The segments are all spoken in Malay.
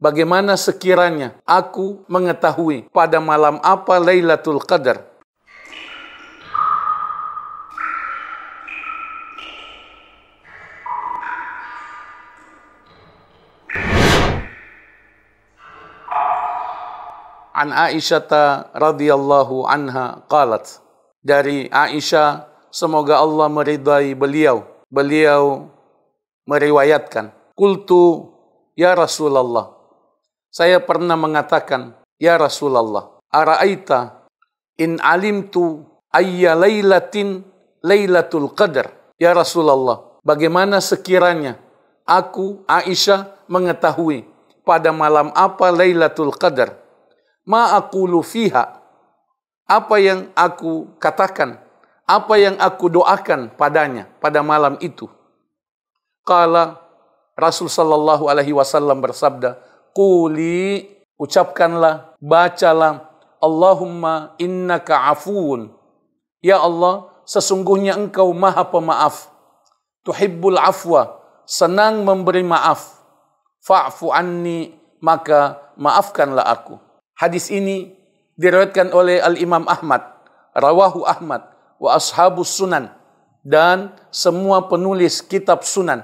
bagaimana sekiranya aku mengetahui pada malam apa Lailatul Qadar. An Aisyah radhiyallahu anha qalat, dari Aisyah semoga Allah meridai beliau meriwayatkan, qultu ya Rasulullah, saya pernah mengatakan, ya Rasulullah, ara'aita in alimtu ayya lailatin Lailatul Qadar. Ya Rasulullah, bagaimana sekiranya aku Aisyah mengetahui pada malam apa Lailatul Qadar, ma aqulu fiha, apa yang aku katakan, apa yang aku doakan padanya pada malam itu. Qala, Rasul sallallahu alaihi wasallam bersabda, quli, ucapkanlah, bacalah, Allahumma innaka afuun, ya Allah, sesungguhnya engkau maha pemaaf, tuhibbul afwa, senang memberi maaf, fa'fu anni, maka maafkanlah aku. Hadis ini diriwayatkan oleh Al-Imam Ahmad, rawahu Ahmad wa ashabus sunan, dan semua penulis kitab sunan,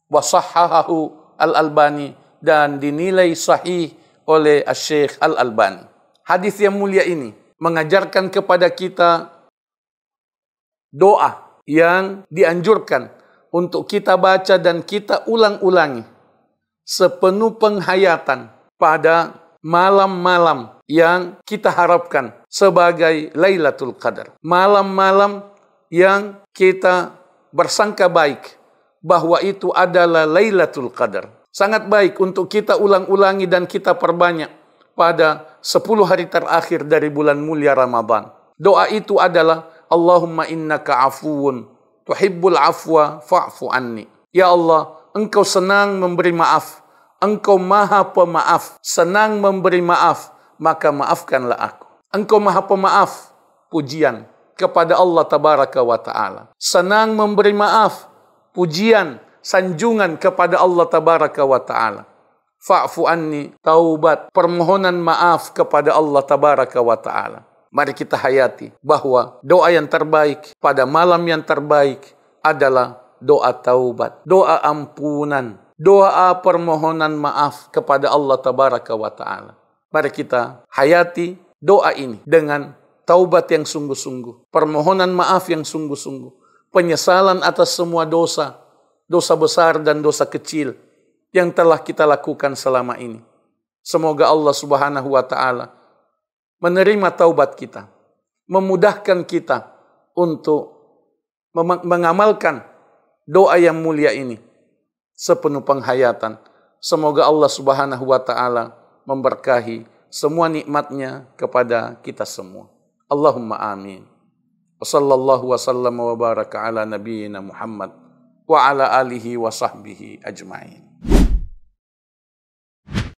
wa sahhahahu Al-Albani, dan dinilai sahih oleh Syekh Al-Albani. Hadis yang mulia ini mengajarkan kepada kita doa yang dianjurkan untuk kita baca dan kita ulang-ulangi sepenuh penghayatan pada malam-malam yang kita harapkan sebagai Lailatul Qadar. Malam-malam yang kita bersangka baik bahwa itu adalah Lailatul Qadar. Sangat baik untuk kita ulang-ulangi dan kita perbanyak pada 10 hari terakhir dari bulan mulia Ramadan. Doa itu adalah Allahumma innaka afuun tuhibbul afwa fa'fu anni. Ya Allah, engkau senang memberi maaf, engkau maha pemaaf, senang memberi maaf, maka maafkanlah aku. Engkau maha pemaaf, pujian kepada Allah tabaraka wa ta'ala. Senang memberi maaf, pujian, sanjungan kepada Allah tabaraka wa ta'ala. Fa'fu anni, taubat, permohonan maaf kepada Allah tabaraka wa ta'ala. Mari kita hayati bahwa doa yang terbaik pada malam yang terbaik adalah doa taubat, doa ampunan, doa permohonan maaf kepada Allah tabaraka wa ta'ala. Mari kita hayati doa ini dengan taubat yang sungguh-sungguh, permohonan maaf yang sungguh-sungguh, penyesalan atas semua dosa, dosa besar dan dosa kecil yang telah kita lakukan selama ini. Semoga Allah Subhanahu wa ta'ala menerima taubat kita, memudahkan kita untuk mengamalkan doa yang mulia ini sepenuh penghayatan. Semoga Allah Subhanahu wa ta'ala memberkahi semua nikmatnya kepada kita semua. Allahumma amin. Wa sallallahu wa sallam wa baraka ala nabiyyina Muhammad wa ala alihi wa sahbihi ajma'in.